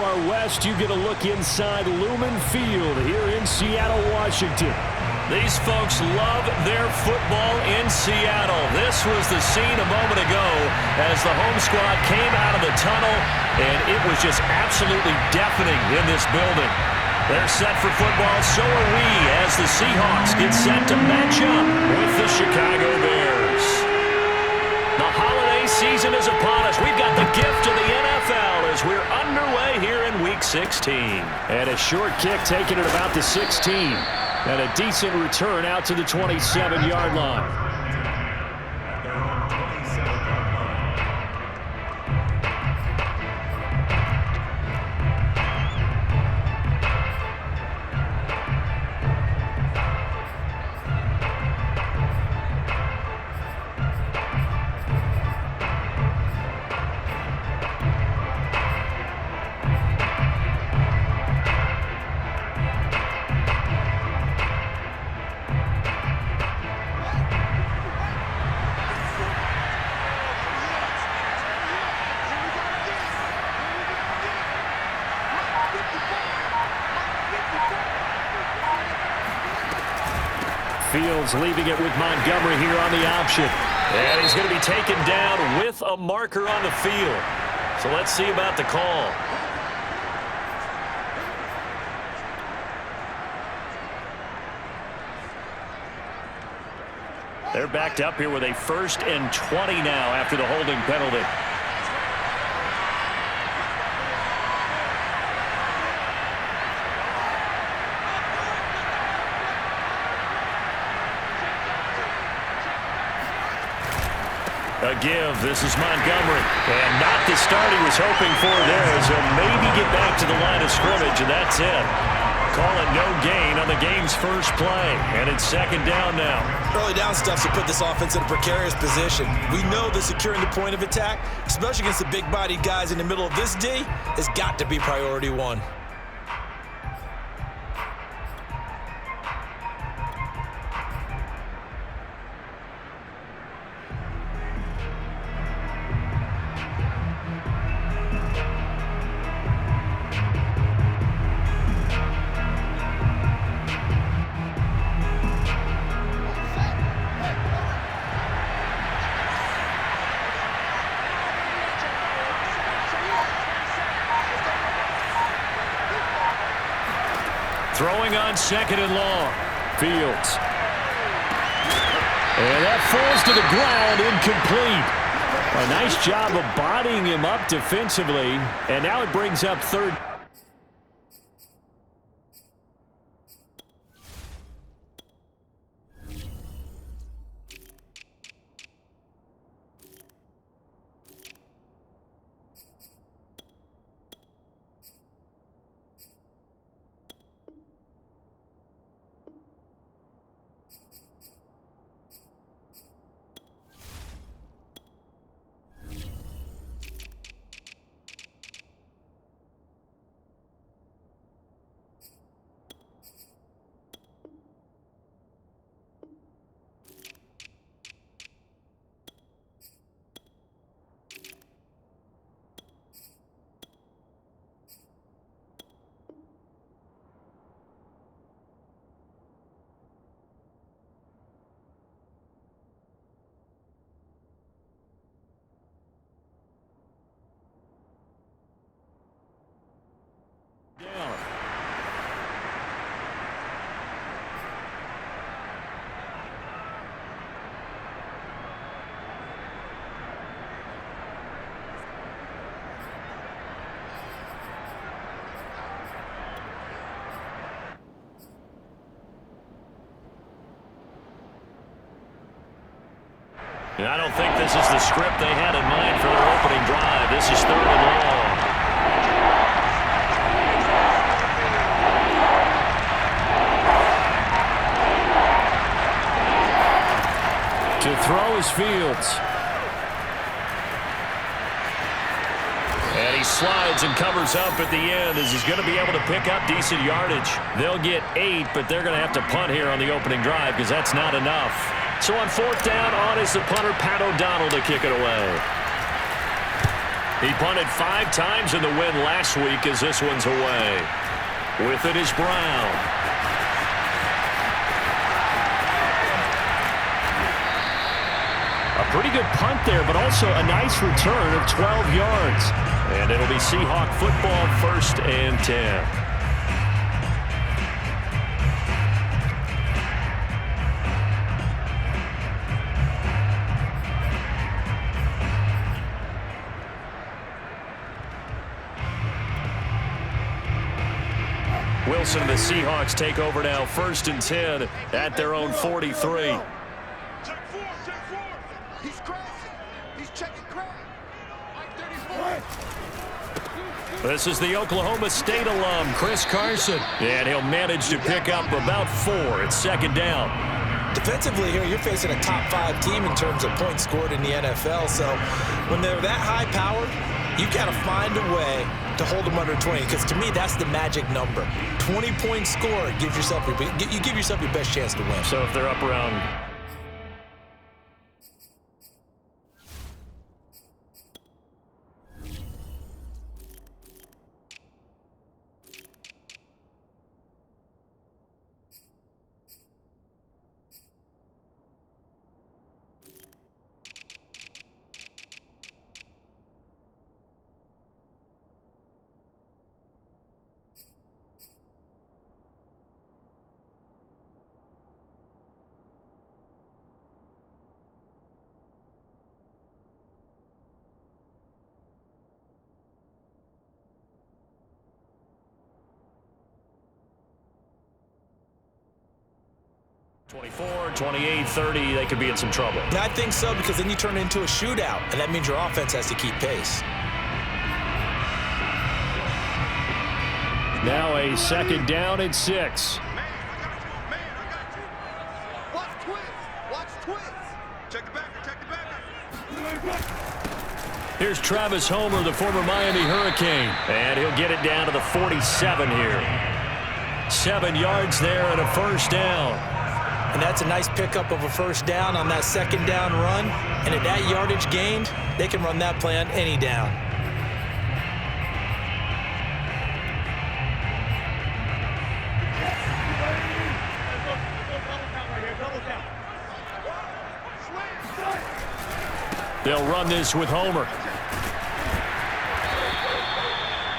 our west, you get a look inside Lumen Field here in Seattle, Washington. These folks love their football in Seattle. This was the scene a moment ago as the home squad came out of the tunnel, and it was just absolutely deafening in this building. They're set for football, so are we, as the Seahawks get set to match up with the Chicago Bears. The holiday season is upon us. We've got the gift of the NFL as we're underway here in Week 16. And a short kick taken at about the 16. And a decent return out to the 27-yard line. Fields leaving it with Montgomery here on the option. And he's going to be taken down with a marker on the field. So let's see about the call. They're backed up here with a 1st and 20 now after the holding penalty. A give. This is Montgomery. And not the start he was hoping for there. So maybe get back to the line of scrimmage, and that's it. Call it no gain on the game's first play. And it's 2nd down now. Early down stuff to put this offense in a precarious position. We know that securing the point of attack, especially against the big-bodied guys in the middle of this D, has got to be priority one. Throwing on 2nd and long. Fields. And that falls to the ground, incomplete. A nice job of bodying him up defensively. And now it brings up 3rd. I don't think this is the script they had in mind for their opening drive. This is 3rd and long. To throw is Fields. And he slides and covers up at the end as he's going to be able to pick up decent yardage. They'll get 8, but they're going to have to punt here on the opening drive because that's not enough. So on 4th down, on is the punter, Pat O'Donnell, to kick it away. He punted 5 times in the win last week as this one's away. With it is Brown. A pretty good punt there, but also a nice return of 12 yards. And it'll be Seahawk football, 1st and 10. Wilson and the Seahawks take over now, 1st and 10 at their own 43. This is the Oklahoma State alum, Chris Carson. And he'll manage to pick up about 4. It's 2nd down. Defensively here, you're facing a top 5 team in terms of points scored in the NFL. So when they're that high powered, you got to find a way to hold them under 20, because to me, that's the magic number. 20 points scored gives yourself you give yourself your best chance to win. So if they're up around 24, 28, 30, they could be in some trouble. I think so, because then you turn it into a shootout, and that means your offense has to keep pace. Now a 2nd down and 6. Here's Travis Homer, the former Miami Hurricane. And he'll get it down to the 47 here. 7 yards there and a 1st down. And that's a nice pickup of a 1st down on that 2nd down run. And at that yardage gained, they can run that play on any down. They'll run this with Homer.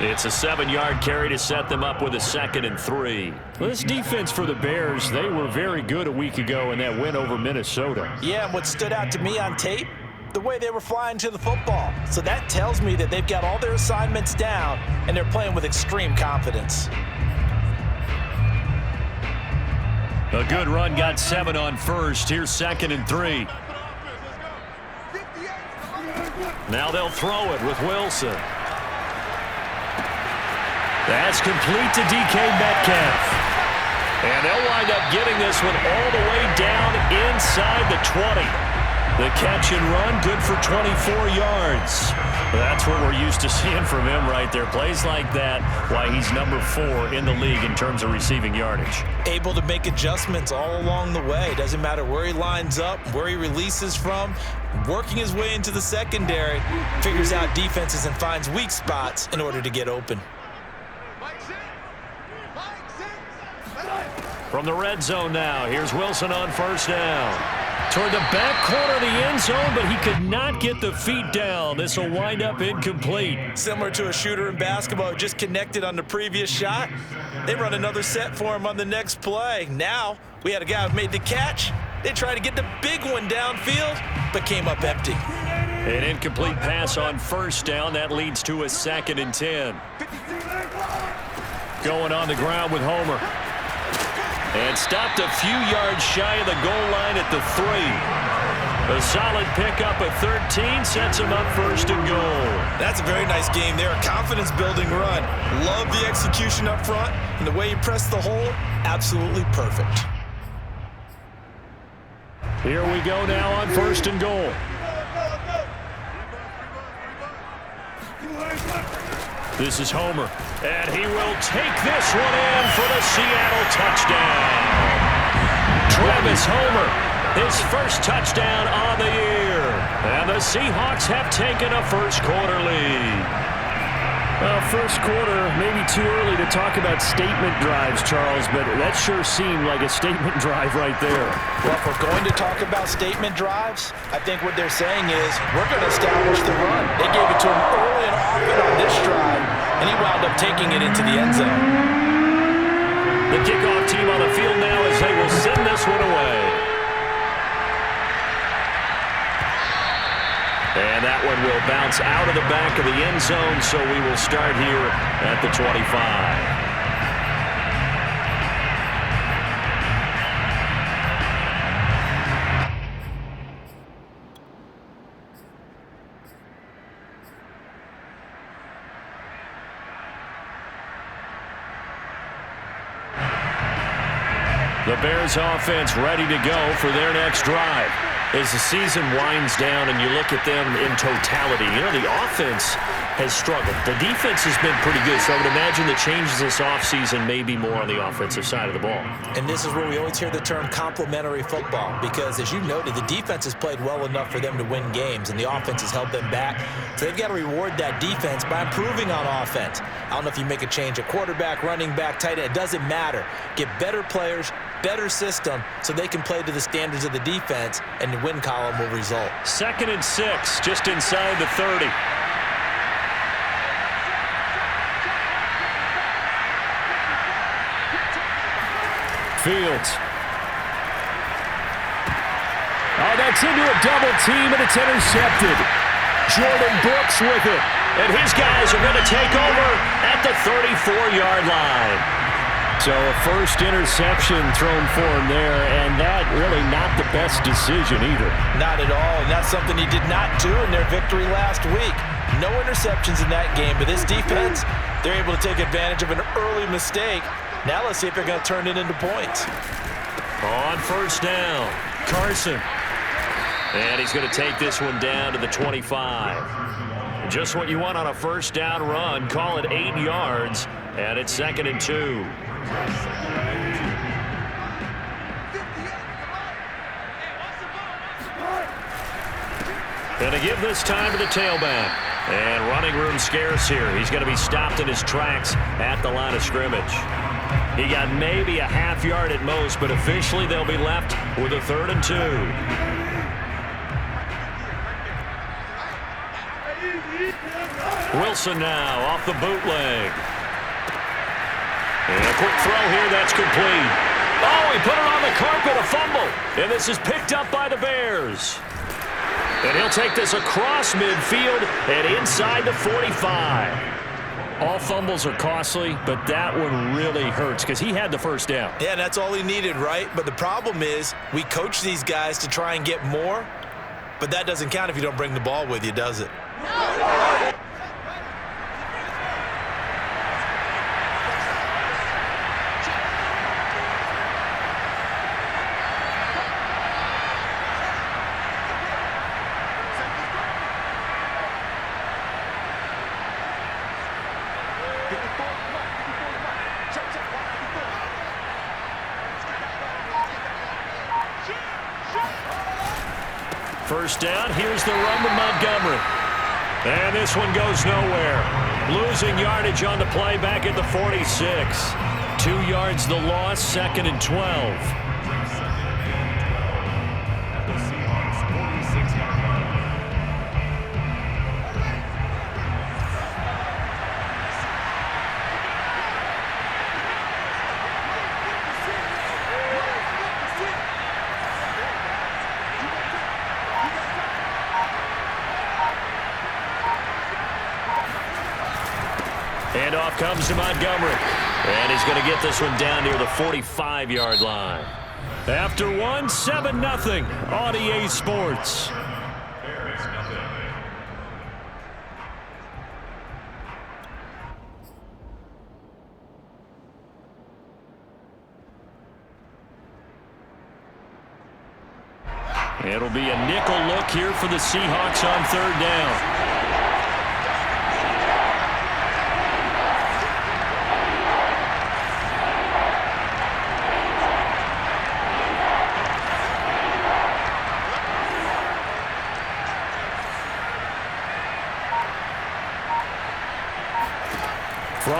It's a 7-yard carry to set them up with a 2nd and 3. Well, this defense for the Bears, they were very good a week ago in that win over Minnesota. Yeah, and what stood out to me on tape, the way they were flying to the football. So that tells me that they've got all their assignments down, and they're playing with extreme confidence. A good run, got 7 on 1st. Here's 2nd and 3. Now they'll throw it with Wilson. That's complete to DK Metcalf. And they'll wind up getting this one all the way down inside the 20. The catch and run, good for 24 yards. That's what we're used to seeing from him right there. Plays like that, why he's number 4 in the league in terms of receiving yardage. Able to make adjustments all along the way. Doesn't matter where he lines up, where he releases from. Working his way into the secondary, figures out defenses and finds weak spots in order to get open. From the red zone now, here's Wilson on 1st down. Toward the back corner of the end zone, but he could not get the feet down. This will wind up incomplete. Similar to a shooter in basketball who just connected on the previous shot. They run another set for him on the next play. Now, we had a guy who made the catch. They tried to get the big one downfield, but came up empty. An incomplete pass on 1st down. That leads to a 2nd and 10. Going on the ground with Homer. And stopped a few yards shy of the goal line at the 3. A solid pickup at 13 sets him up 1st and goal. That's a very nice game there. A confidence-building run. Love the execution up front, and the way he pressed the hole, absolutely perfect. Here we go now on 1st and goal. This is Homer. And he will take this one in for the Seattle touchdown. Travis Homer, his 1st touchdown on the year. And the Seahawks have taken a first-quarter lead. Well, first quarter, maybe too early to talk about statement drives, Charles, but that sure seemed like a statement drive right there. Well, if we're going to talk about statement drives, I think what they're saying is we're going to establish the run. They gave it to him early and often on this drive, and he wound up taking it into the end zone. The kickoff team on the field now as they will send this one away. And that one will bounce out of the back of the end zone, so we will start here at the 25. The Bears offense ready to go for their next drive. As the season winds down and you look at them in totality, you know, the offense has struggled. The defense has been pretty good, so I would imagine the changes this offseason may be more on the offensive side of the ball. And this is where we always hear the term complementary football, because as you noted, the defense has played well enough for them to win games, and the offense has held them back. So they've got to reward that defense by improving on offense. I don't know if you make a change at quarterback, running back, tight end. It doesn't matter. Get better players, better system, so they can play to the standards of the defense, and the win column will result. 2nd and 6, just inside the 30. Fields. Oh, that's into a double team, and it's intercepted. Jordan Brooks with it. And his guys are going to take over at the 34-yard line. So a first interception thrown for him there, and that really not the best decision either. Not at all, and that's something he did not do in their victory last week. No interceptions in that game, but this defense, they're able to take advantage of an early mistake. Now let's see if they're going to turn it into points. On first down, Carson. And he's going to take this one down to the 25. Just what you want on a first down run. Call it 8 yards, and it's 2nd and 2. Going to give this time to the tailback. And running room scarce here. He's going to be stopped in his tracks at the line of scrimmage. He got maybe a half yard at most, but officially they'll be left with a 3rd and 2. Wilson now off the bootleg. And a quick throw here, that's complete. Oh, he put it on the carpet, a fumble. And this is picked up by the Bears. And he'll take this across midfield and inside the 45. All fumbles are costly, but that one really hurts because he had the first down. Yeah, that's all he needed, right? But the problem is we coach these guys to try and get more, but that doesn't count if you don't bring the ball with you, does it? First down, here's the run to Montgomery. And this one goes nowhere. Losing yardage on the play back at the 46. 2 yards the loss, 2nd and 12. Handoff comes to Montgomery. And he's going to get this one down near the 45-yard line. After one, 7-0 on EA Sports. It'll be a nickel look here for the Seahawks on 3rd down.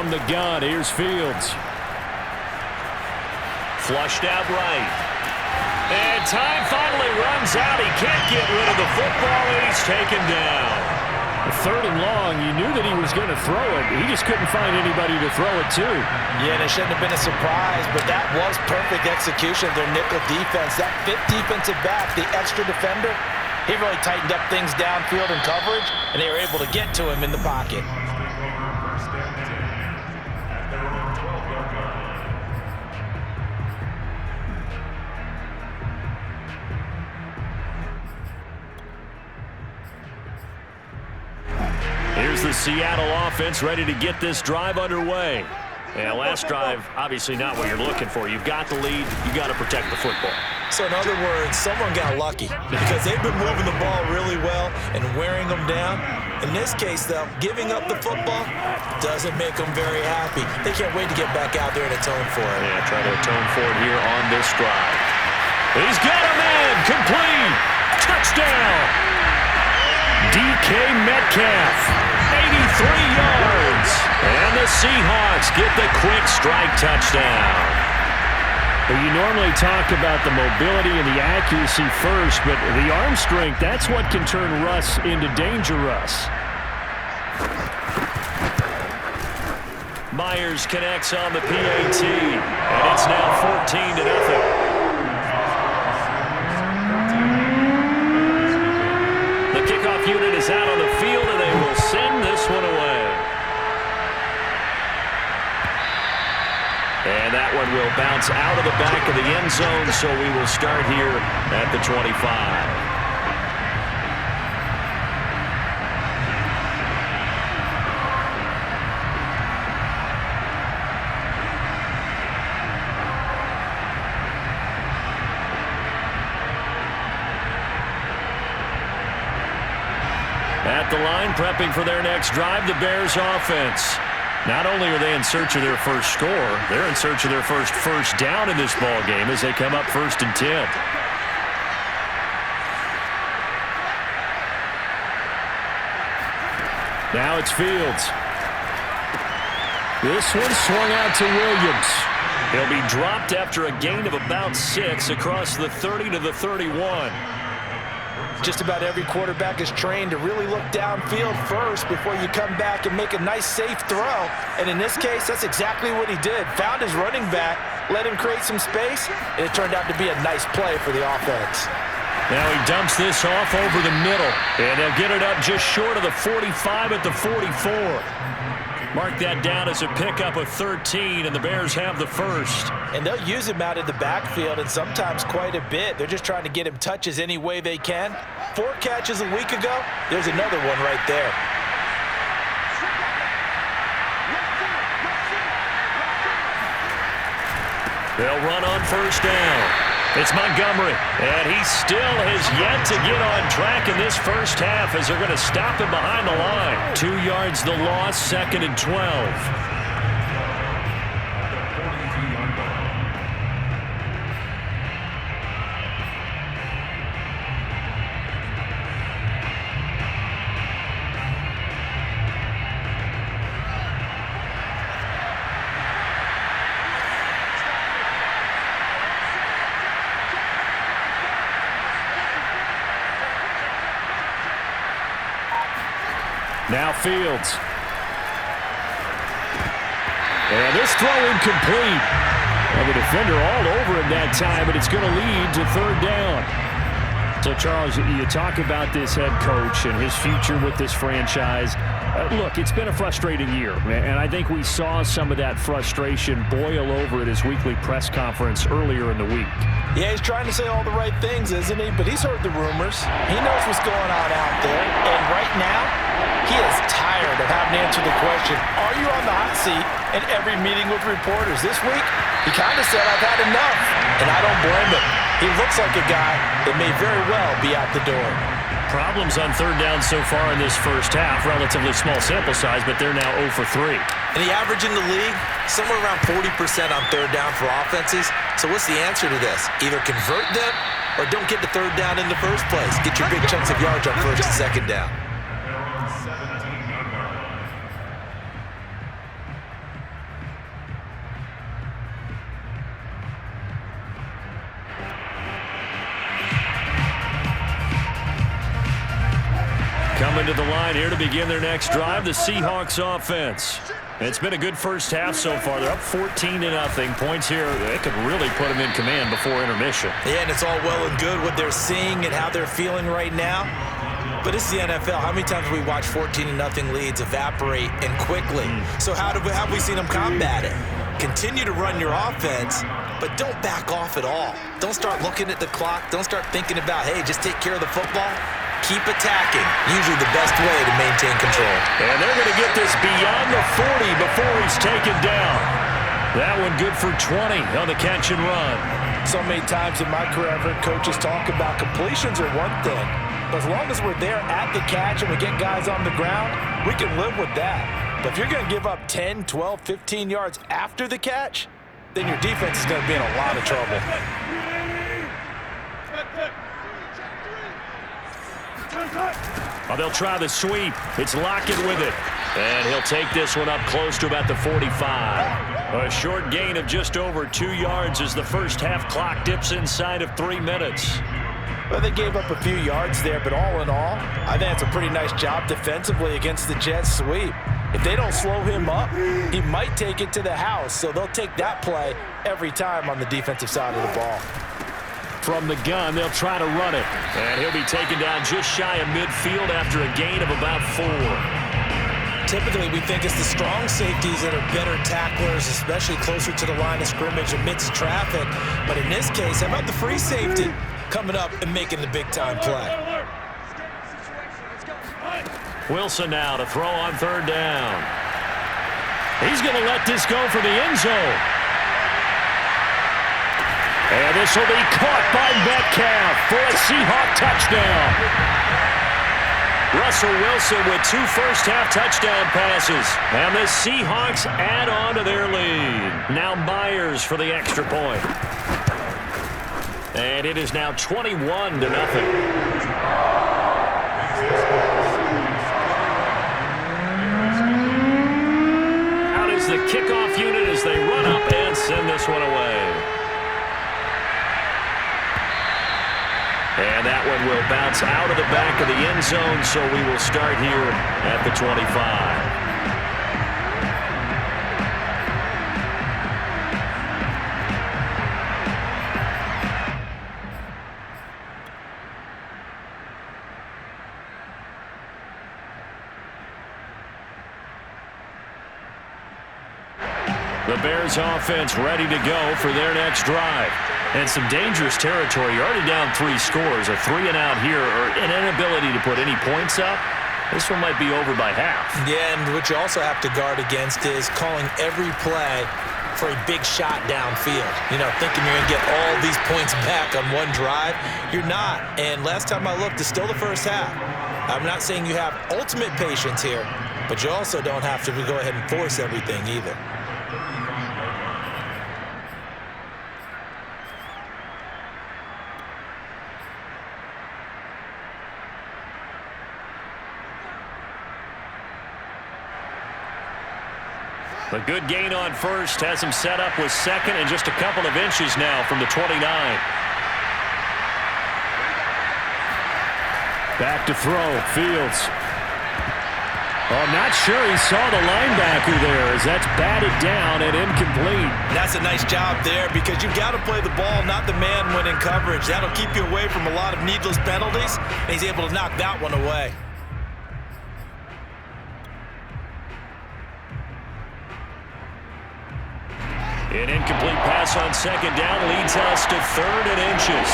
from the gun. Here's Fields. Flushed out right. And time finally runs out. He can't get rid of the football, and he's taken down. 3rd and long, you knew that he was going to throw it. He just couldn't find anybody to throw it to. Yeah, and it shouldn't have been a surprise, but that was perfect execution of their nickel defense. That 5th defensive back, the extra defender, he really tightened up things downfield in coverage, and they were able to get to him in the pocket. Here's the Seattle offense ready to get this drive underway. And last drive, obviously not what you're looking for. You've got the lead. You've got to protect the football. So in other words, someone got lucky because they've been moving the ball really well and wearing them down. In this case, though, giving up the football doesn't make them very happy. They can't wait to get back out there and atone for it. Yeah, try to atone for it here on this drive. He's got a man. Complete. Touchdown. DK Metcalf, 83 yards. And the Seahawks get the quick strike touchdown. Well, you normally talk about the mobility and the accuracy first, but the arm strength, that's what can turn Russ into Danger Russ. Myers connects on the PAT, and it's now 14-0. Kickoff unit is out on the field, and they will send this one away. And that one will bounce out of the back of the end zone, so we will start here at the 25. At the line, prepping for their next drive, the Bears offense. Not only are they in search of their first score, they're in search of their first down in this ball game as they come up 1st and 10. Now it's Fields. This one swung out to Williams. He'll be dropped after a gain of about 6 across the 30 to the 31. Just about every quarterback is trained to really look downfield first before you come back and make a nice, safe throw. And in this case, that's exactly what he did. Found his running back, let him create some space, and it turned out to be a nice play for the offense. Now he dumps this off over the middle, and they'll get it up just short of the 45 at the 44. Mark that down as a pickup of 13, and the Bears have the first. And they'll use him out of the backfield, and sometimes quite a bit. They're just trying to get him touches any way they can. 4 catches a week ago, there's another one right there. They'll run on 1st down. It's Montgomery, and he still has yet to get on track in this first half as they're going to stop him behind the line. 2 yards the loss, 2nd and 12. Now Fields. And this throw incomplete. Well, the defender all over him that time, but it's going to lead to 3rd down. So, Charles, you talk about this head coach and his future with this franchise. Look, it's been a frustrating year, and I think we saw some of that frustration boil over at his weekly press conference earlier in the week. Yeah, he's trying to say all the right things, isn't he? But he's heard the rumors. He knows what's going on out there. And right now, he is tired of having to answer the question, are you on the hot seat in every meeting with reporters? This week, he kind of said, I've had enough. And I don't blame him. He looks like a guy that may very well be out the door. Problems on 3rd down so far in this first half. Relatively small sample size, but they're now 0 for 3. And the average in the league, somewhere around 40% on 3rd down for offenses. So what's the answer to this? Either convert them or don't get to 3rd down in the first place. Get your big chunks of yards on 1st and 2nd down. coming to the line here to begin their next drive, the Seahawks offense. It's been a good first half so far. They're up 14-0. Points here, they could really put them in command before intermission. Yeah, and it's all well and good what they're seeing and how they're feeling right now. But it's the NFL. How many times have we watched 14-0 leads evaporate and quickly? So how have we seen them combat it? Continue to run your offense, but don't back off at all. Don't start looking at the clock. Don't start thinking about, hey, just take care of the football. Keep attacking. Usually the best way to maintain control. And they're going to get this beyond the 40 before he's taken down. That one good for 20 on the catch and run. So many times in my career, I've heard coaches talk about completions are one thing. But as long as we're there at the catch and we get guys on the ground, we can live with that. But if you're going to give up 10, 12, 15 yards after the catch, then your defense is going to be in a lot of trouble. Oh, they'll try the sweep. It's Lockett with it. And he'll take this one up close to about the 45. A short gain of just over 2 yards as the first half clock dips inside of 3 minutes. Well, they gave up a few yards there, but all in all, I think that's a pretty nice job defensively against the Jets sweep. If they don't slow him up, he might take it to the house, so they'll take that play every time on the defensive side of the ball. From the gun, they'll try to run it. And he'll be taken down just shy of midfield after a gain of about 4. Typically, we think it's the strong safeties that are better tacklers, especially closer to the line of scrimmage amidst traffic. But in this case, how about the free safety coming up and making the big-time play? Wilson now to throw on third down. He's going to let this go for the end zone. And this will be caught by Metcalf for a Seahawk touchdown. Russell Wilson with 2 first-half touchdown passes. And the Seahawks add on to their lead. Now Myers for the extra point. And it is now 21-0. Out is the kickoff unit as they run up and send this one away. And that one will bounce out of the back of the end zone, so we will start here at the 25. The Bears offense ready to go for their next drive. And some dangerous territory. You're already down 3 scores. A 3-and-out here, or an inability to put any points up. This one might be over by half. Yeah, and what you also have to guard against is calling every play for a big shot downfield. You know, thinking you're going to get all these points back on one drive. You're not. And last time I looked, it's still the first half. I'm not saying you have ultimate patience here, but you also don't have to go ahead and force everything either. A good gain on first has him set up with second and just a couple of inches now from the 29. Back to throw, Fields. Oh, I'm not sure he saw the linebacker there as that's batted down and incomplete. That's a nice job there because you've got to play the ball, not the man when in coverage. That'll keep you away from a lot of needless penalties, and he's able to knock that one away. An incomplete pass on second down leads us to 3rd and inches.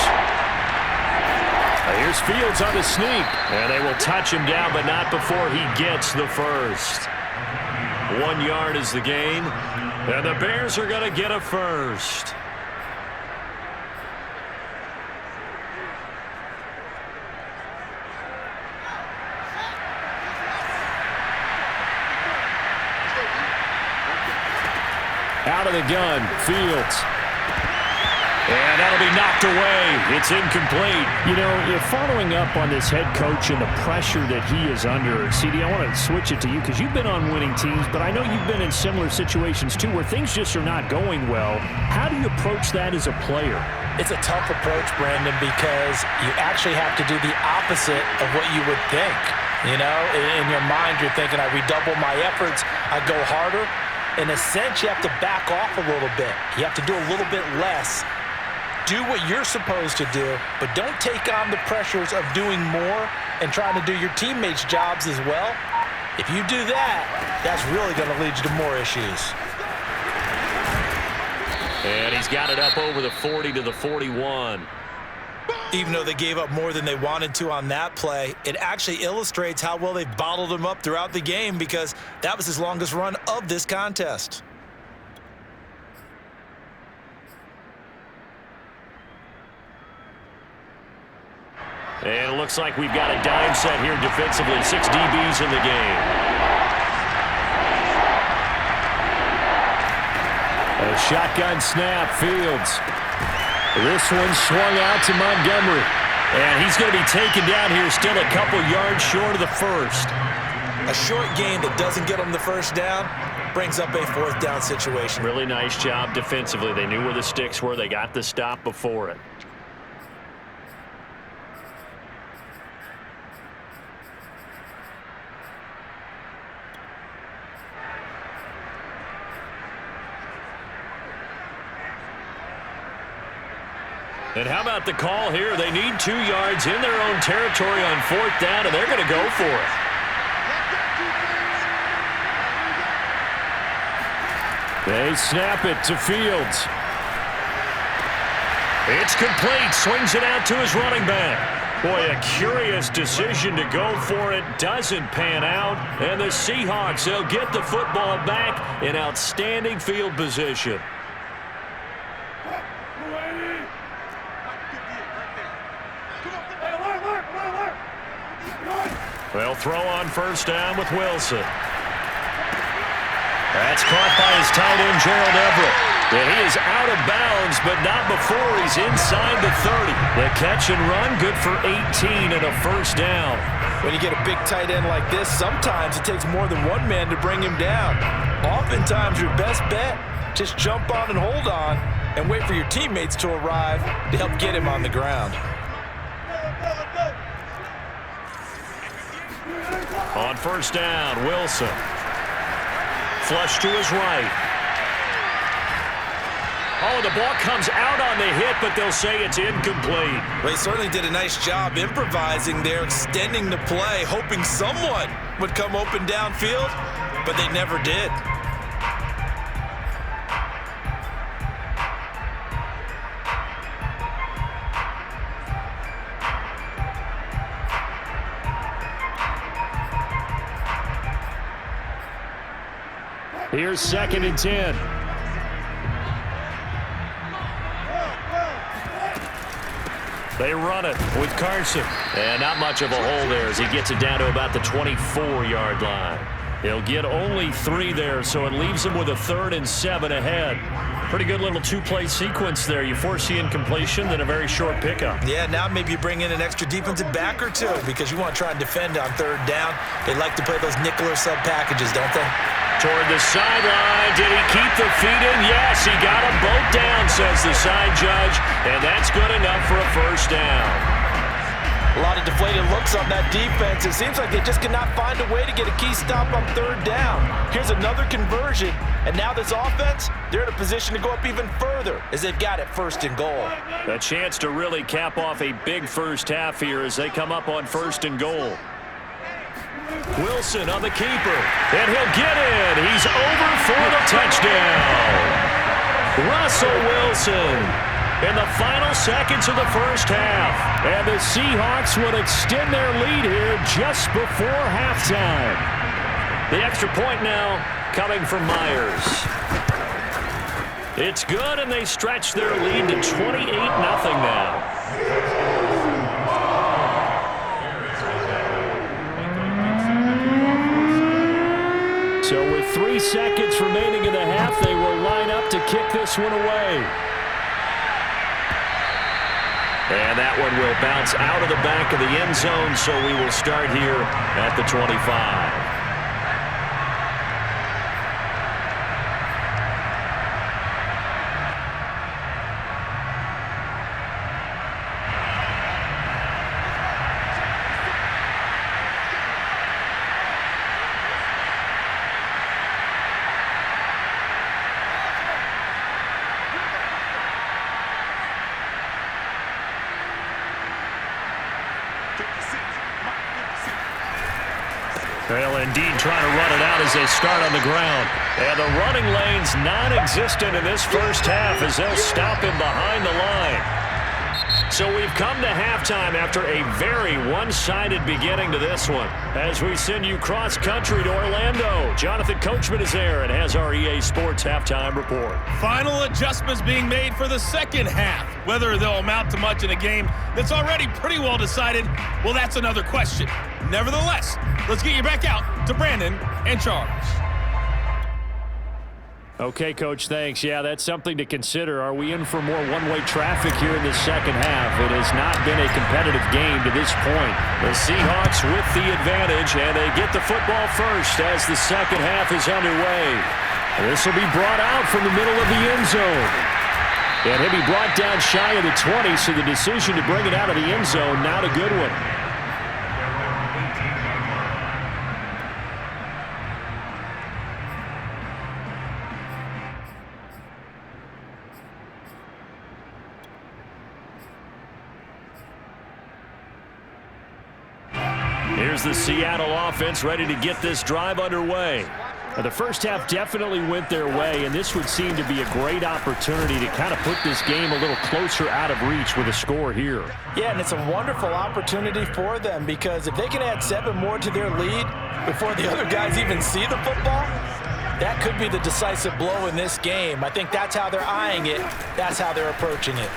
Here's Fields on the sneak. And they will touch him down, but not before he gets the first. 1 yard is the gain. And the Bears are going to get a first. Out of the gun, Fields. And that'll be knocked away. It's incomplete. You know, you're following up on this head coach and the pressure that he is under. CD, I want to switch it to you because you've been on winning teams, but I know you've been in similar situations too where things just are not going well. How do you approach that as a player? It's a tough approach, Brandon, because you actually have to do the opposite of what you would think. You know, in your mind, you're thinking, I redouble my efforts, I go harder. In a sense, you have to back off a little bit. You have to do a little bit less. Do what you're supposed to do, but don't take on the pressures of doing more and trying to do your teammates' jobs as well. If you do that, that's really going to lead you to more issues. And he's got it up over the 40 to the 41. Even though they gave up more than they wanted to on that play, it actually illustrates how well they've bottled him up throughout the game because that was his longest run of this contest. And it looks like we've got a dime set here defensively. 6 DBs in the game. A shotgun snap, Fields. This one swung out to Montgomery. And he's going to be taken down here, still a couple yards short of the first. A short gain that doesn't get them the first down brings up a fourth down situation. Really nice job defensively. They knew where the sticks were. They got the stop before it. And how about the call here? They need 2 yards in their own territory on fourth down, and they're going to go for it. They snap it to Fields. It's complete. Swings it out to his running back. Boy, a curious decision to go for it. Doesn't pan out. And the Seahawks, they'll get the football back in outstanding field position. They'll throw on first down with Wilson. That's caught by his tight end, Gerald Everett. And he is out of bounds, but not before he's inside the 30. The catch and run, good for 18 and a first down. When you get a big tight end like this, sometimes it takes more than one man to bring him down. Oftentimes, your best bet, just jump on and hold on and wait for your teammates to arrive to help get him on the ground. On first down, Wilson. Flush to his right. Oh, the ball comes out on the hit, but they'll say it's incomplete. They certainly did a nice job improvising there, extending the play, hoping someone would come open downfield, but they never did. Here's 2nd and 10. They run it with Carson. And not much of a hole there as he gets it down to about the 24-yard line. He'll get only 3 there, so it leaves him with a 3rd and 7 ahead. Pretty good little 2-play sequence there. You foresee incompletion, then a very short pickup. Yeah, now maybe you bring in an extra defensive back or 2 because you want to try and defend on 3rd down. They like to play those nickel or sub packages, don't they? Toward the sideline. Did he keep the feet in? Yes, he got them both down, says the side judge. And that's good enough for a first down. A lot of deflated looks on that defense. It seems like they just cannot find a way to get a key stop on 3rd down. Here's another conversion. And now this offense, they're in a position to go up even further as they've got it 1st and goal. A chance to really cap off a big first half here as they come up on 1st and goal. Wilson on the keeper, and he'll get in. He's over for the touchdown. Russell Wilson in the final seconds of the first half. And the Seahawks will extend their lead here just before halftime. The extra point now coming from Myers. It's good, and they stretch their lead to 28-0 now. So with 3 seconds remaining in the half, they will line up to kick this one away. And that one will bounce out of the back of the end zone, so we will start here at the 25. Well, indeed, trying to run it out as they start on the ground. And the running lane's non-existent in this first half as they'll stop him behind the line. So we've come to halftime after a very one-sided beginning to this one. As we send you cross-country to Orlando, Jonathan Coachman is there and has our EA Sports halftime report. Final adjustments being made for the second half. Whether they'll amount to much in a game that's already pretty well decided, well, that's another question. Nevertheless, let's get you back out to Brandon and Charles. Okay, Coach, thanks. Yeah, that's something to consider. Are we in for more one-way traffic here in the second half? It has not been a competitive game to this point. The Seahawks with the advantage, and they get the football first as the second half is underway. This will be brought out from the middle of the end zone. And he'll be brought down shy of the 20, so the decision to bring it out of the end zone, not a good one. Here's the Seattle offense ready to get this drive underway. Now, the first half definitely went their way, and this would seem to be a great opportunity to kind of put this game a little closer out of reach with a score here. Yeah, and it's a wonderful opportunity for them because if they can add 7 more to their lead before the other guys even see the football, that could be the decisive blow in this game. I think that's how they're eyeing it. That's how they're approaching it.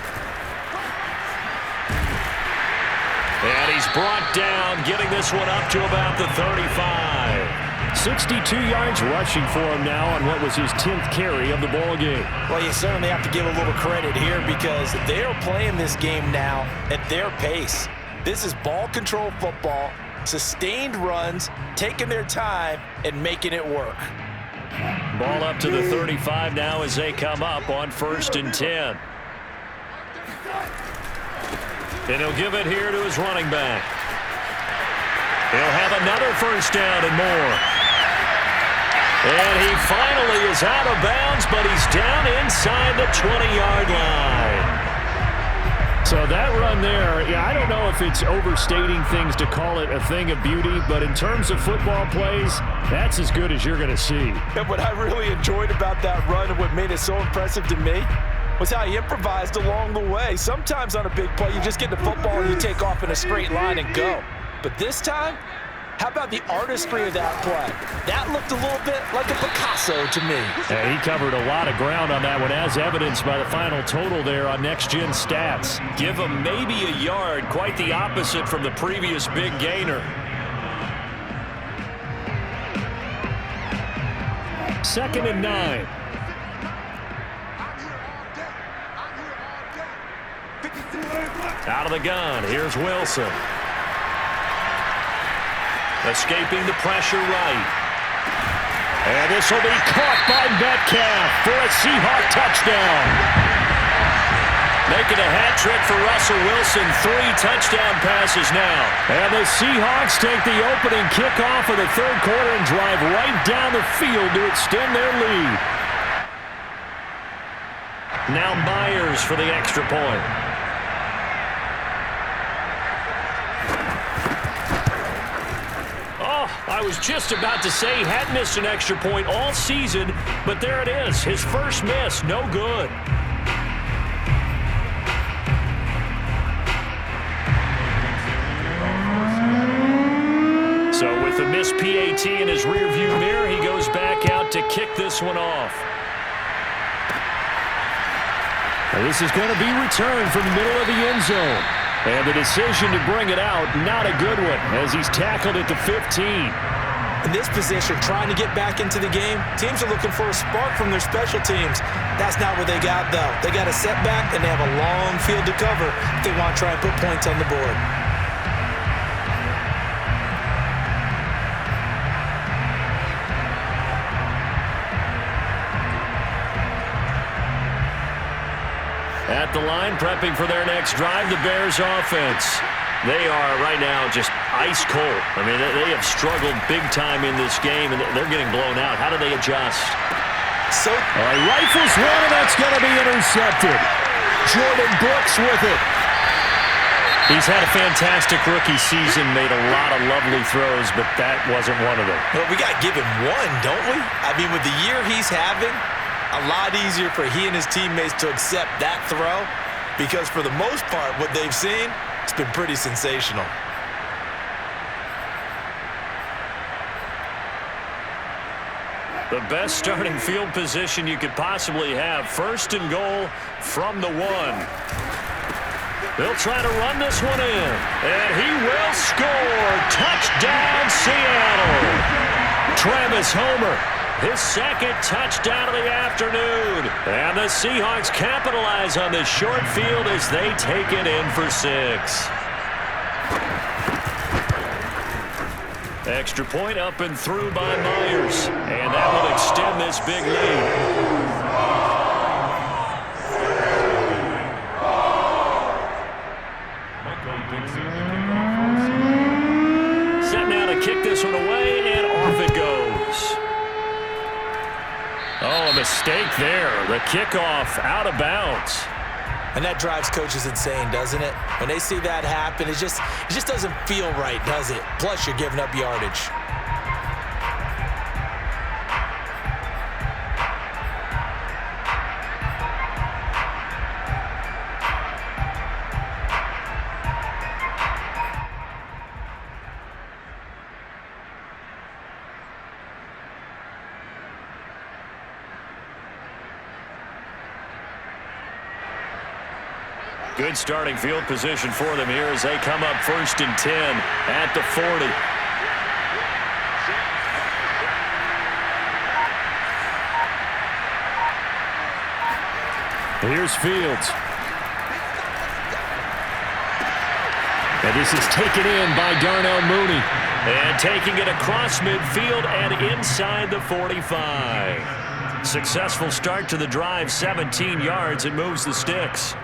And he's brought down, getting this one up to about the 35. 62 yards rushing for him now on what was his 10th carry of the ball game. Well, you certainly have to give a little credit here because they are playing this game now at their pace. This is ball control football, sustained runs, taking their time and making it work. Ball up to the 35 now as they come up on 1st and 10. And he'll give it here to his running back. He'll have another first down and more. And he finally is out of bounds, but he's down inside the 20-yard line. So that run there, yeah, I don't know if it's overstating things to call it a thing of beauty, but in terms of football plays, that's as good as you're going to see. And what I really enjoyed about that run and what made it so impressive to me was how he improvised along the way. Sometimes on a big play, you just get the football and you take off in a straight line and go. But this time, how about the artistry of that play? That looked a little bit like a Picasso to me. Yeah, he covered a lot of ground on that one, as evidenced by the final total there on Next Gen Stats. Give him maybe a yard, quite the opposite from the previous big gainer. 2nd and 9. Out of the gun, here's Wilson. Escaping the pressure right. And this will be caught by Metcalf for a Seahawk touchdown. Making a hat trick for Russell Wilson. 3 touchdown passes now. And the Seahawks take the opening kickoff of the 3rd quarter and drive right down the field to extend their lead. Now Myers for the extra point. I was just about to say he hadn't missed an extra point all season, but there it is. His first miss, no good. So with the missed PAT in his rearview mirror, he goes back out to kick this one off. Now this is going to be returned from the middle of the end zone. And the decision to bring it out, not a good one, as he's tackled at the 15. In this position, trying to get back into the game, teams are looking for a spark from their special teams. That's not what they got, though. They got a setback, and they have a long field to cover if they want to try and put points on the board. At the line, prepping for their next drive, the Bears offense. They are right now just ice cold. I mean, they have struggled big time in this game, and they're getting blown out. How do they adjust? So, rifles one, and that's going to be intercepted. Jordan Brooks with it. He's had a fantastic rookie season, made a lot of lovely throws, but that wasn't one of them. Well, we got to give him one, don't we? I mean, with the year he's having, a lot easier for he and his teammates to accept that throw because for the most part, what they've seen, it's been pretty sensational. The best starting field position you could possibly have. First and goal from the 1. They'll try to run this one in. And he will score. Touchdown, Seattle. Travis Homer, his second touchdown of the afternoon. And the Seahawks capitalize on this short field as they take it in for 6. Extra point up and through by Myers. And that will extend this big lead. Set now to kick this one away, and off it goes. Oh, a mistake there. The kickoff out of bounds. And that drives coaches insane, doesn't it? When they see that happen, it just doesn't feel right, does it? Plus, you're giving up yardage. Good starting field position for them here as they come up 1st and 10 at the 40. Here's Fields. And this is taken in by Darnell Mooney. And taking it across midfield and inside the 45. Successful start to the drive, 17 yards, and moves the sticks.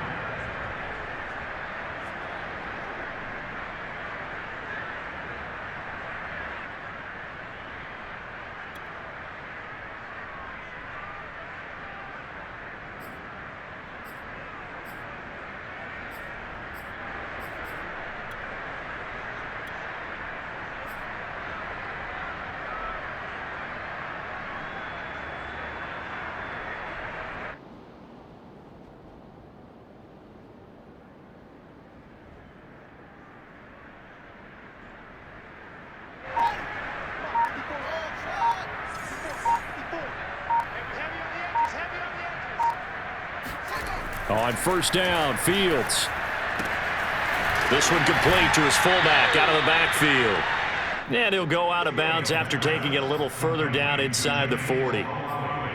On 1st down, Fields. This one complete to his fullback out of the backfield. And he'll go out of bounds after taking it a little further down inside the 40.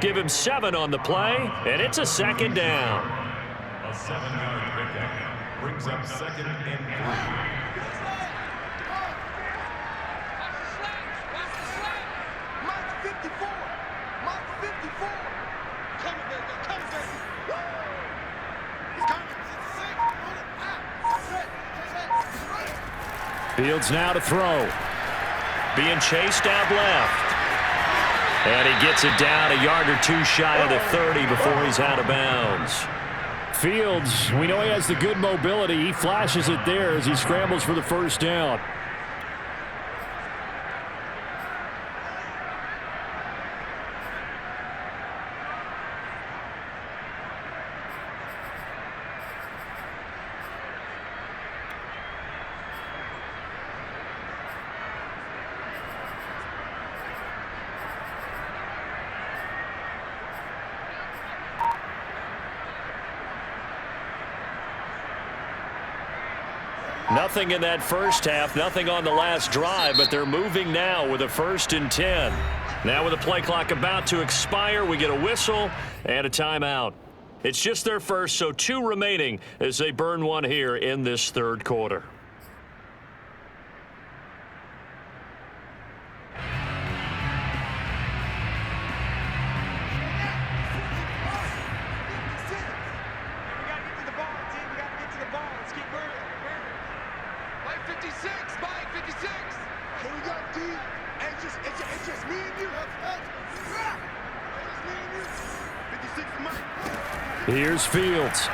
Give him 7 on the play, and it's a 2nd down. A 7-yard pickup brings up 2nd and 3. Fields now to throw. Being chased out left. And he gets it down a yard or 2 shy of the 30 before he's out of bounds. Fields, we know he has the good mobility. He flashes it there as he scrambles for the 1st down. Nothing in that first half, nothing on the last drive, but they're moving now with a 1st and 10. Now with the play clock about to expire, we get a whistle and a timeout. It's just their first, so 2 remaining as they burn one here in this 3rd quarter. Here's Fields.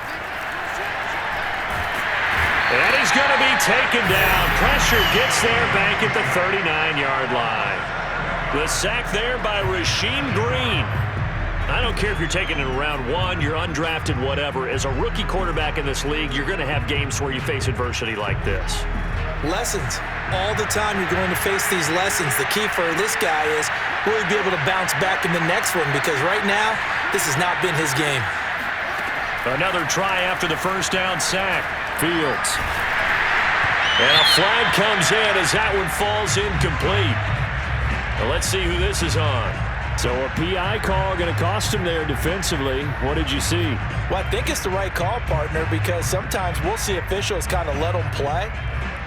And he's going to be taken down. Pressure gets there back at the 39-yard line. The sack there by Rasheem Green. I don't care if you're taking it in round 1, you're undrafted, whatever. As a rookie quarterback in this league, you're going to have games where you face adversity like this. Lessons. All the time you're going to face these lessons. The key for this guy is will he be able to bounce back in the next one, because right now this has not been his game. Another try after the first down sack. Fields. And a flag comes in as that one falls incomplete. Well, let's see who this is on. So a PI call going to cost him there defensively. What did you see? Well, I think it's the right call, partner, because sometimes we'll see officials kind of let them play.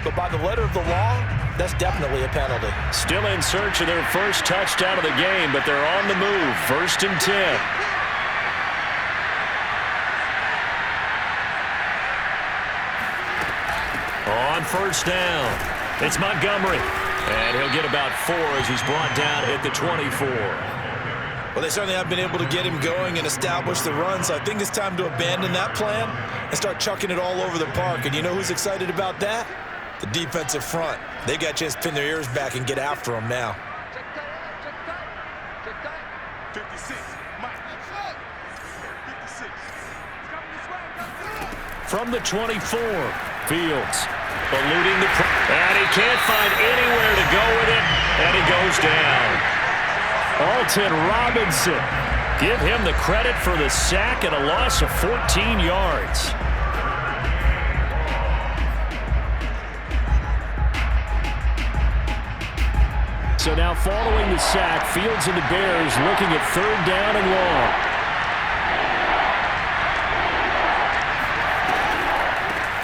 But by the letter of the law, that's definitely a penalty. Still in search of their first touchdown of the game, but they're on the move. 1st and 10. On first down, it's Montgomery. And he'll get about 4 as he's brought down at the 24. Well, they certainly have been able to get him going and establish the run, so I think it's time to abandon that plan and start chucking it all over the park. And you know who's excited about that? The defensive front. They got a chance to pin their ears back and get after him now. 56, Mike. 56. From the 24, Fields eluding the and he can't find anywhere to go with it, and he goes down. Alton Robinson. Give him the credit for the sack and a loss of 14 yards. So now following the sack, Fields and the Bears looking at 3rd down and long.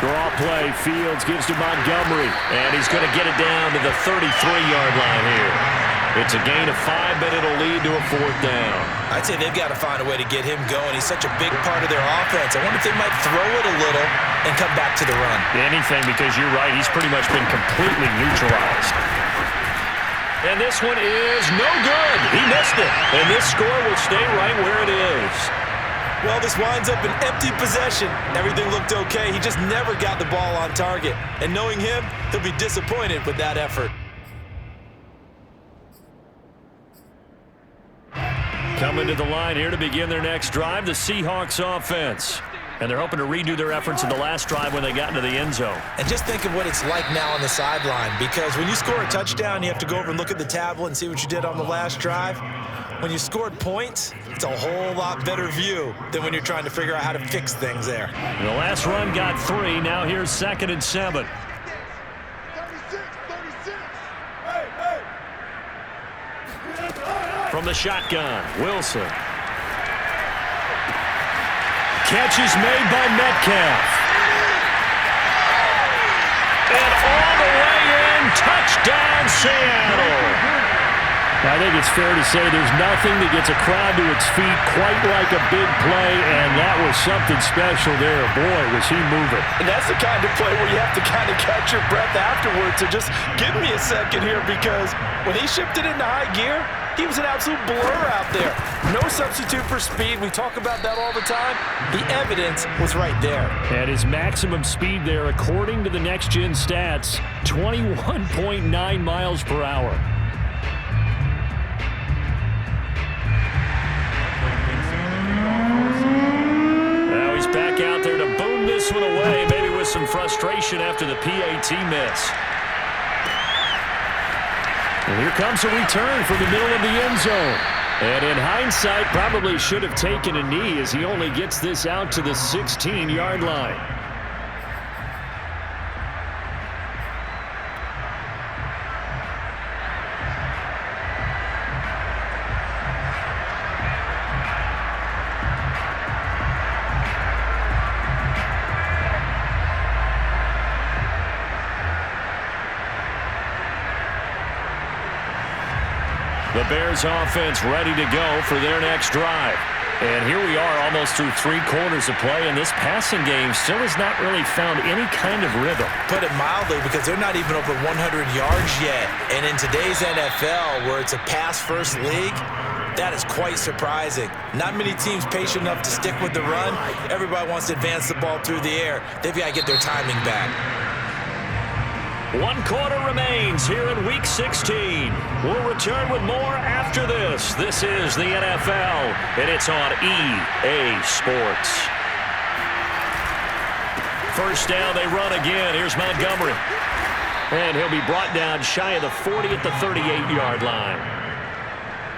Draw play, Fields gives to Montgomery. And he's going to get it down to the 33-yard line here. It's a gain of 5, but it'll lead to a 4th down. I'd say they've got to find a way to get him going. He's such a big part of their offense. I wonder if they might throw it a little and come back to the run. Anything, because you're right, he's pretty much been completely neutralized. And this one is no good. He missed it. And this score will stay right where it is. Well, this winds up an empty possession. Everything looked okay. He just never got the ball on target. And knowing him, he'll be disappointed with that effort. Coming to the line here to begin their next drive, the Seahawks offense. And they're hoping to redo their efforts in the last drive when they got into the end zone. And just think of what it's like now on the sideline, because when you score a touchdown, you have to go over and look at the tablet and see what you did on the last drive. When you scored points, it's a whole lot better view than when you're trying to figure out how to fix things there. And the last run got 3. Now here's 2nd and 7. From the shotgun, Wilson. Catch is made by Metcalf. And all the way in, touchdown Seattle. I think it's fair to say there's nothing that gets a crowd to its feet quite like a big play, and that was something special there. Boy, was he moving. And that's the kind of play where you have to kind of catch your breath afterwards. So just give me a second here, because when he shifted into high gear, he was an absolute blur out there. No substitute for speed. We talk about that all the time. The evidence was right there. And his maximum speed there, according to the next-gen stats, 21.9 miles per hour. Now he's back out there to boom this one away, maybe with some frustration after the PAT miss. And here comes a return from the middle of the end zone. And in hindsight, probably should have taken a knee as he only gets this out to the 16-yard line. The Bears offense ready to go for their next drive. And here we are almost through 3 quarters of play, and this passing game still has not really found any kind of rhythm. Put it mildly, because they're not even over 100 yards yet. And in today's NFL, where it's a pass-first league, That is quite surprising. Not many teams patient enough to stick with the run. Everybody wants to advance the ball through the air. They've got to get their timing back. 1 quarter remains here in Week 16. We'll return with more after this. This is the NFL, and it's on EA Sports. First down, they run again. Here's Montgomery. And he'll be brought down shy of the 40 at the 38-yard line.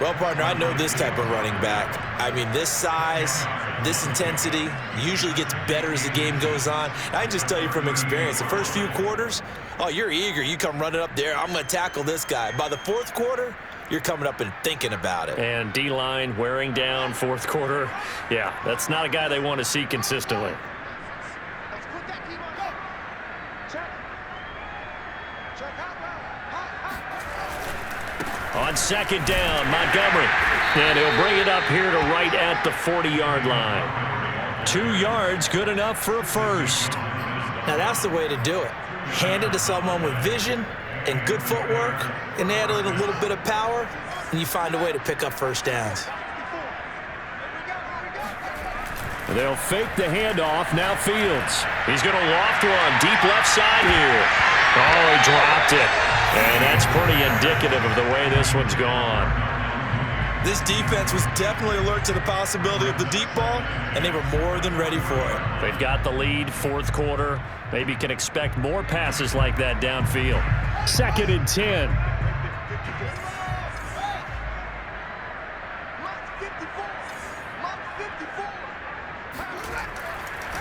Well, partner, I know this type of running back. I mean, this size, this intensity usually gets better as the game goes on. I can just tell you from experience, the first few quarters, oh, you're eager. You come running up there, I'm going to tackle this guy. By the fourth quarter, you're coming up and thinking about it. And D-line wearing down fourth quarter. Yeah, that's not a guy they want to see consistently. On second down, Montgomery. And he'll bring it up here to right at the 40-yard line. 2 yards, good enough for a first. Now, that's the way to do it. Hand it to someone with vision and good footwork, and add a little bit of power, and you find a way to pick up first downs. They'll fake the handoff. Now Fields. He's going to loft one deep left side here. Oh, he dropped it. And that's pretty indicative of the way this one's gone. This defense was definitely alert to the possibility of the deep ball, and they were more than ready for it. They've got the lead, fourth quarter. Maybe can expect more passes like that downfield. 2nd and 10.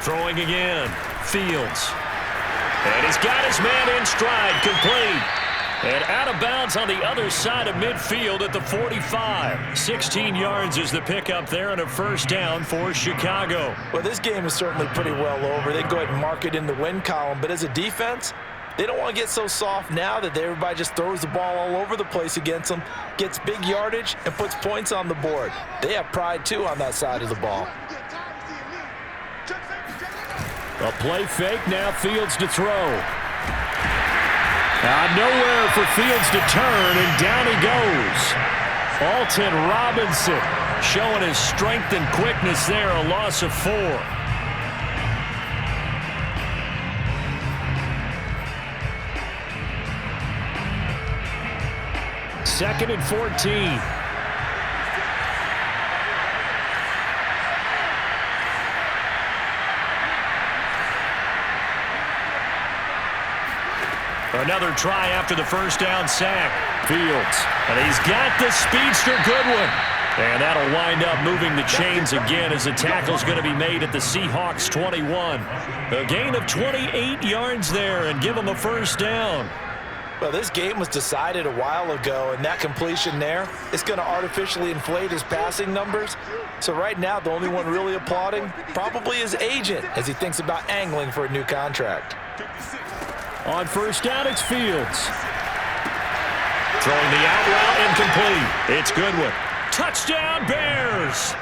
Throwing again. Fields. And he's got his man in stride, complete. And out of bounds on the other side of midfield at the 45. 16 yards is the pickup there and a first down for Chicago. Well, this game is certainly pretty well over. They go ahead and mark it in the win column. But as a defense, they don't want to get so soft now that everybody just throws the ball all over the place against them, gets big yardage, and puts points on the board. They have pride, too, on that side of the ball. A play fake, now Fields to throw. Nowhere for Fields to turn, and down he goes. Alton Robinson showing his strength and quickness there, a loss of 4. Second and 14. Another try after the first down sack. Fields. And he's got the speedster Goodwin. And that'll wind up moving the chains again as the tackle's going to be made at the Seahawks 21. A gain of 28 yards there and give them a first down. Well, this game was decided a while ago, and that completion there is going to artificially inflate his passing numbers. So right now, the only one really applauding probably his agent as he thinks about angling for a new contract. On first down, it's Fields. Throwing the out route incomplete. It's Goodwin. Touchdown, Bears!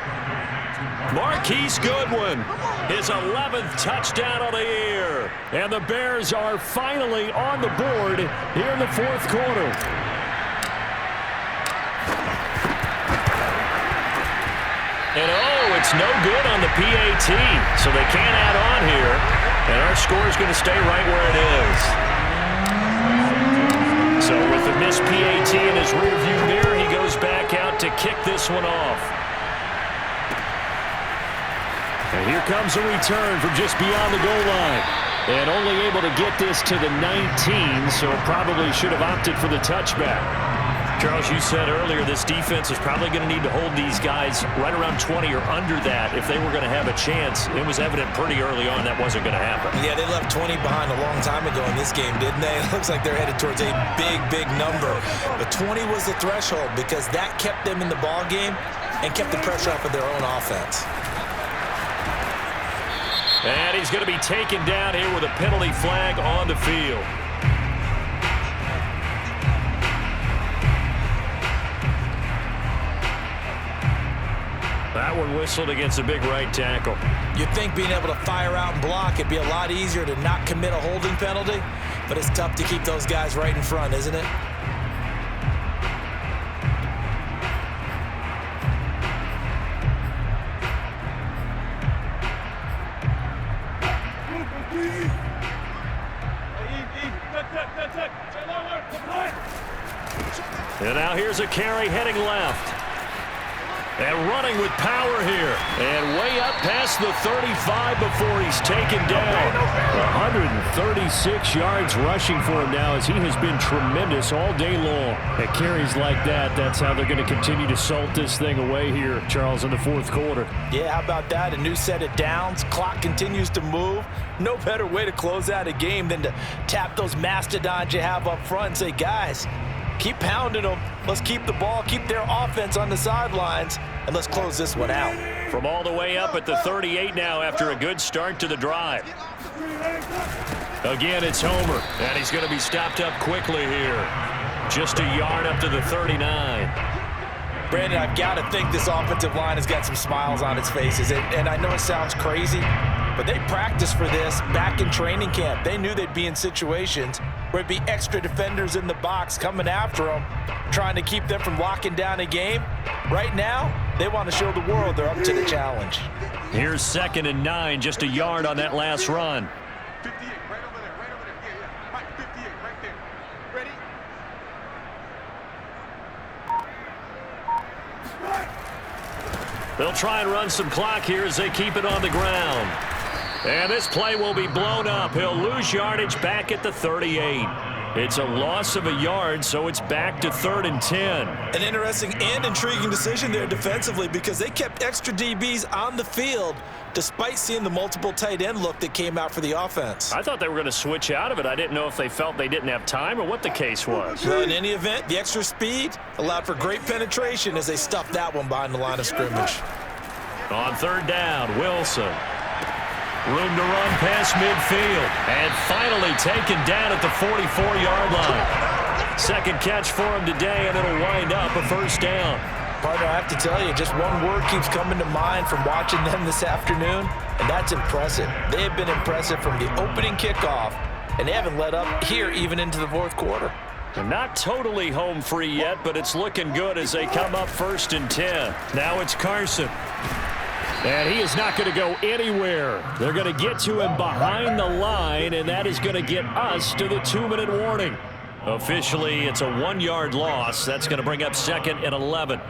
Marquise Goodwin, his 11th touchdown of the year. And the Bears are finally on the board here in the fourth quarter. And oh, it's no good on the PAT, so they can't add on here. And our score is going to stay right where it is. So with the missed PAT in his rearview mirror, he goes back out to kick this one off. And here comes a return from just beyond the goal line. And only able to get this to the 19, so probably should have opted for the touchback. Charles, you said earlier this defense is probably going to need to hold these guys right around 20 or under that if they were going to have a chance. It was evident pretty early on that wasn't going to happen. Yeah, they left 20 behind a long time ago in this game, didn't they? It looks like they're headed towards a big, big number. But 20 was the threshold because that kept them in the ball game and kept the pressure off of their own offense. And he's going to be taken down here with a penalty flag on the field. That one whistled against a big right tackle. You'd think being able to fire out and block, it'd be a lot easier to not commit a holding penalty, but it's tough to keep those guys right in front, isn't it? And now here's a carry heading left. And running with power here. And way up past the 35 before he's taken down. 136 yards rushing for him now as he has been tremendous all day long. At carries like that, that's how they're going to continue to salt this thing away here, Charles, in the fourth quarter. Yeah, how about that? A new set of downs. Clock continues to move. No better way to close out a game than to tap those mastodons you have up front and say, guys, keep pounding them. Let's keep the ball, keep their offense on the sidelines, and let's close this one out. From all the way up at the 38 now after a good start to the drive. Again, it's Homer, and he's going to be stopped up quickly here. Just a yard up to the 39. Brandon, I've got to think this offensive line has got some smiles on its faces, and I know it sounds crazy, but they practiced for this back in training camp. They knew they'd be in situations where it'd be extra defenders in the box coming after them, trying to keep them from locking down a game. Right now, they want to show the world they're up to the challenge. Here's 2nd and 9, just a yard on that last run. 58, right over there, right over there. Yeah. Mike, 58, right there. Ready? They'll try and run some clock here as they keep it on the ground. And this play will be blown up. He'll lose yardage back at the 38. It's a loss of a yard, so it's back to 3rd and 10. An interesting and intriguing decision there defensively because they kept extra DBs on the field despite seeing the multiple tight end look that came out for the offense. I thought they were going to switch out of it. I didn't know if they felt they didn't have time or what the case was. Well, in any event, the extra speed allowed for great penetration as they stuffed that one behind the line of scrimmage. On 3rd down, Wilson. Room to run past midfield. And finally taken down at the 44-yard line. Second catch for him today, and it'll wind up a 1st down. Partner, I have to tell you, just one word keeps coming to mind from watching them this afternoon, and that's impressive. They have been impressive from the opening kickoff, and they haven't let up here even into the fourth quarter. They're not totally home free yet, but it's looking good as they come up 1st and 10. Now it's Carson. And he is not going to go anywhere. They're going to get to him behind the line, and that is going to get us to the 2-minute warning. Officially, it's a 1-yard loss. That's going to bring up 2nd and 11.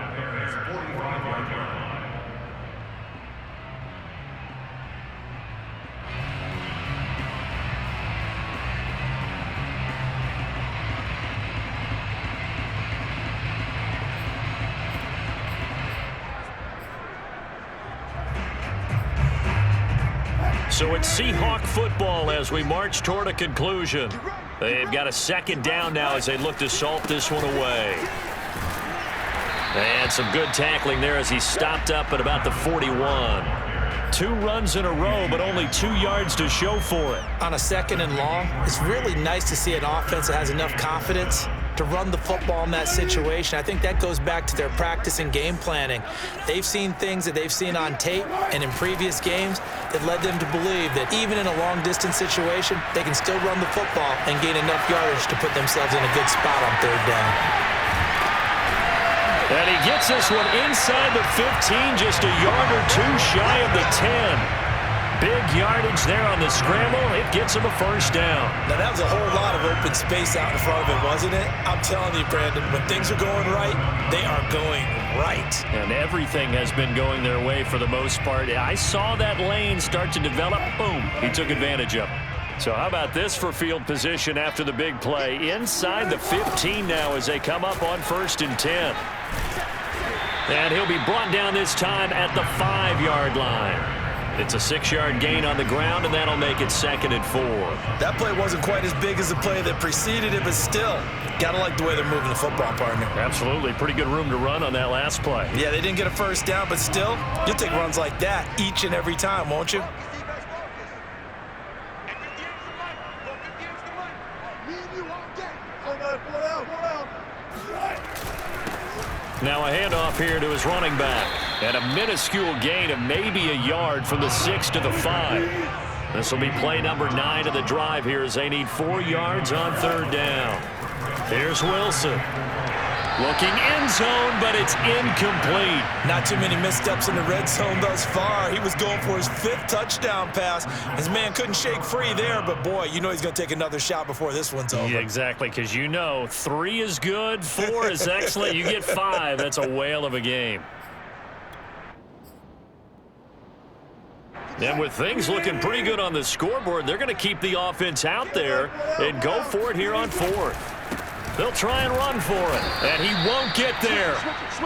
So it's Seahawk football as we march toward a conclusion. They've got a 2nd down now as they look to salt this one away. And some good tackling there as he stopped up at about the 41. 2 runs in a row, but only 2 yards to show for it. On a 2nd and long, it's really nice to see an offense that has enough confidence to run the football in that situation. I think that goes back to their practice and game planning. They've seen things that they've seen on tape and in previous games that led them to believe that even in a long-distance situation, they can still run the football and gain enough yardage to put themselves in a good spot on 3rd down. And he gets this one inside the 15, just a yard or 2 shy of the 10. Big yardage there on the scramble. It gets him a 1st down. Now, that was a whole lot of open space out in front of him, wasn't it? I'm telling you, Brandon, when things are going right, they are going right. And everything has been going their way for the most part. I saw that lane start to develop. Boom. He took advantage of it. So how about this for field position after the big play? Inside the 15 now as they come up on 1st and 10. And he'll be brought down this time at the 5-yard line. It's a 6-yard gain on the ground, and that'll make it 2nd and 4. That play wasn't quite as big as the play that preceded it, but still, got to like the way they're moving the football, partner. Absolutely. Pretty good room to run on that last play. Yeah, they didn't get a 1st down, but still, you'll take runs like that each and every time, won't you? Now a handoff here to his running back. And a minuscule gain of maybe a yard from the 6 to the 5. This will be play number 9 of the drive here as they need 4 yards on 3rd down. Here's Wilson. Looking end zone, but it's incomplete. Not too many missteps in the red zone thus far. He was going for his 5th touchdown pass. His man couldn't shake free there, but boy, you know he's going to take another shot before this one's over. Yeah, exactly, because you know 3 is good, 4 is excellent. You get 5, that's a whale of a game. And with things looking pretty good on the scoreboard, they're going to keep the offense out there and go for it here on 4th. They'll try and run for it, and he won't get there.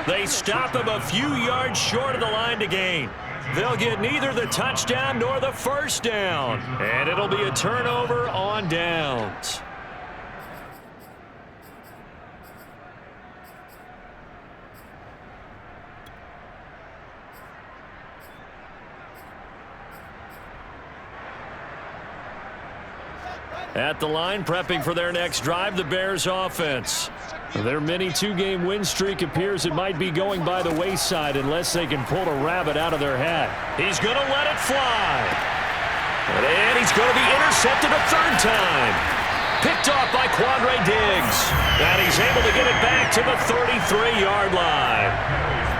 They stop him a few yards short of the line to gain. They'll get neither the touchdown nor the first down, and it'll be a turnover on downs. At the line, prepping for their next drive, the Bears offense. Their mini 2-game win streak appears it might be going by the wayside unless they can pull a rabbit out of their hat. He's going to let it fly. And he's going to be intercepted a 3rd time. Picked off by Quandre Diggs. And he's able to get it back to the 33-yard line.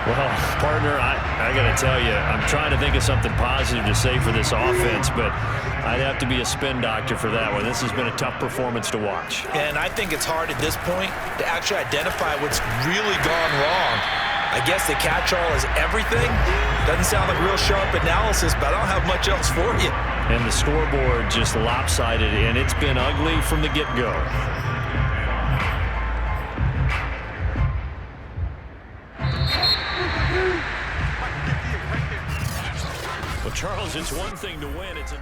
Well, partner, I got to tell you, I'm trying to think of something positive to say for this offense, but I'd have to be a spin doctor for that one. This has been a tough performance to watch. And I think it's hard at this point to actually identify what's really gone wrong. I guess the catch-all is everything. Doesn't sound like real sharp analysis, but I don't have much else for you. And the scoreboard just lopsided, and it's been ugly from the get-go. Well, Charles, it's one thing to win. It's an